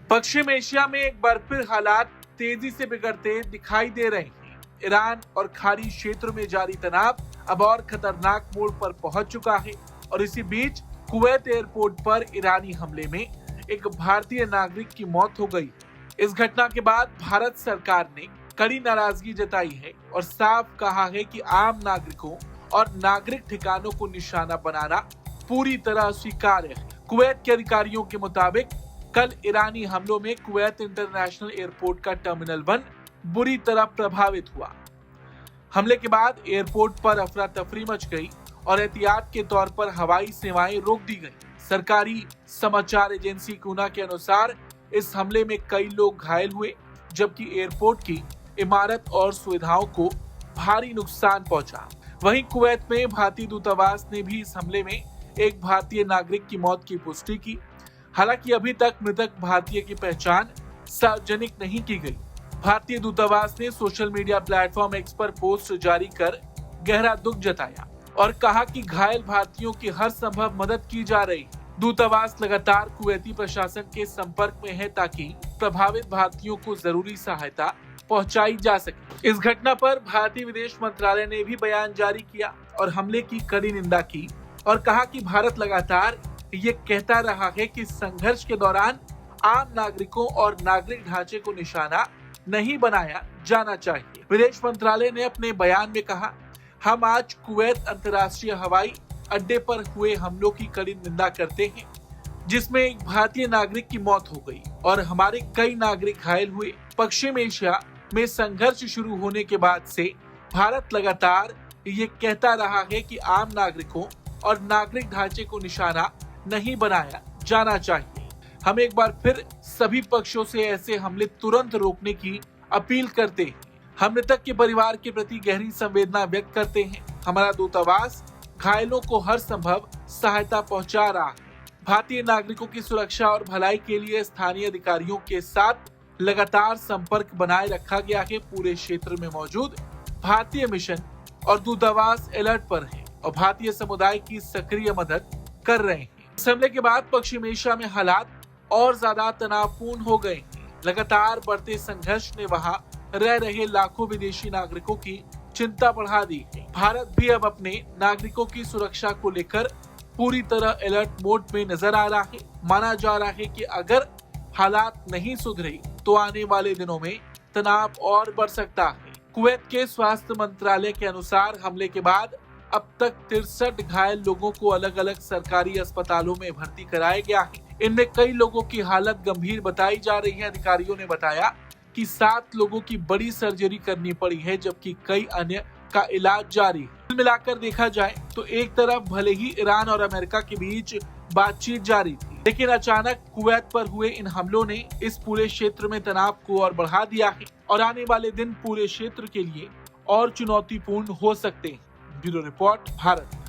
पश्चिम Asia में एक बार फिर हालात तेजी से बिगड़ते दिखाई दे रहे हैं। ईरान और खाड़ी क्षेत्र में जारी तनाव अब और खतरनाक मोड़ पर पहुंच चुका है और इसी बीच कुवैत एयरपोर्ट पर ईरानी हमले में एक भारतीय नागरिक की मौत हो गई। इस घटना के बाद भारत सरकार ने कड़ी नाराजगी जताई है और साफ कहा है कि आम नागरिकों और नागरिक ठिकानों को निशाना बनाना पूरी तरह अस्वीकार्य है। कुवैत के अधिकारियों के मुताबिक कल ईरानी हमलों में कुवैत इंटरनेशनल एयरपोर्ट का टर्मिनल 1 बुरी तरह प्रभावित हुआ। हमले के बाद एयरपोर्ट पर अफरा तफरी मच गई और एहतियात के तौर पर हवाई सेवाएं रोक दी गई। सरकारी समाचार एजेंसी कूना के अनुसार इस हमले में कई लोग घायल हुए, जबकि एयरपोर्ट की इमारत और सुविधाओं को भारी नुकसान पहुंचा। वहीं कुवैत में भारतीय दूतावास ने भी इस हमले में एक भारतीय नागरिक की मौत की पुष्टि की। हालांकि अभी तक मृतक भारतीय की पहचान सार्वजनिक नहीं की गई। भारतीय दूतावास ने सोशल मीडिया प्लेटफॉर्म एक्स पर पोस्ट जारी कर गहरा दुख जताया और कहा कि घायल भारतीयों की हर संभव मदद की जा रही है। दूतावास लगातार कुवैती प्रशासन के संपर्क में है ताकि प्रभावित भारतीयों को जरूरी सहायता पहुंचाई जा सके। इस घटना पर भारतीय विदेश मंत्रालय ने भी बयान जारी किया और हमले की कड़ी निंदा की और कहा कि भारत लगातार ये कहता रहा है कि संघर्ष के दौरान आम नागरिकों और नागरिक ढांचे को निशाना नहीं बनाया जाना चाहिए। विदेश मंत्रालय ने अपने बयान में कहा, हम आज कुवैत अंतर्राष्ट्रीय हवाई अड्डे पर हुए हमलों की कड़ी निंदा करते हैं, जिसमें एक भारतीय नागरिक की मौत हो गई और हमारे कई नागरिक घायल हुए। पश्चिम एशिया में संघर्ष शुरू होने के बाद से भारत लगातार ये कहता रहा है कि आम नागरिकों और नागरिक ढांचे को निशाना नहीं बनाया जाना चाहिए। हम एक बार फिर सभी पक्षों से ऐसे हमले तुरंत रोकने की अपील करते हैं। हम मृतक के परिवार के प्रति गहरी संवेदना व्यक्त करते हैं। हमारा दूतावास घायलों को हर संभव सहायता पहुंचा रहा है। भारतीय नागरिकों की सुरक्षा और भलाई के लिए स्थानीय अधिकारियों के साथ लगातार संपर्क बनाए रखा गया है। पूरे क्षेत्र में मौजूद भारतीय मिशन और दूतावास अलर्ट पर है और भारतीय समुदाय की सक्रिय मदद कर रहे हैं। इस हमले के बाद पश्चिम एशिया में हालात और ज्यादा तनावपूर्ण हो गए हैं। लगातार बढ़ते संघर्ष ने वहां रह रहे लाखों विदेशी नागरिकों की चिंता बढ़ा दी है। भारत भी अब अपने नागरिकों की सुरक्षा को लेकर पूरी तरह अलर्ट मोड में नजर आ रहा है। माना जा रहा है कि अगर हालात नहीं सुधरे तो आने वाले दिनों में तनाव और बढ़ सकता है। कुवैत के स्वास्थ्य मंत्रालय के अनुसार हमले के बाद अब तक 63 घायल लोगों को अलग अलग सरकारी अस्पतालों में भर्ती कराया गया है। इनमें कई लोगों की हालत गंभीर बताई जा रही है। अधिकारियों ने बताया कि 7 लोगों की बड़ी सर्जरी करनी पड़ी है, जबकि कई अन्य का इलाज जारी है। कुल मिलाकर देखा जाए तो एक तरफ भले ही ईरान और अमेरिका के बीच बातचीत जारी थी, लेकिन अचानक कुवैत पर हुए इन हमलों ने इस पूरे क्षेत्र में तनाव को और बढ़ा दिया है और आने वाले दिन पूरे क्षेत्र के लिए और चुनौतीपूर्ण हो सकते हैं। Bureau report, Bharat.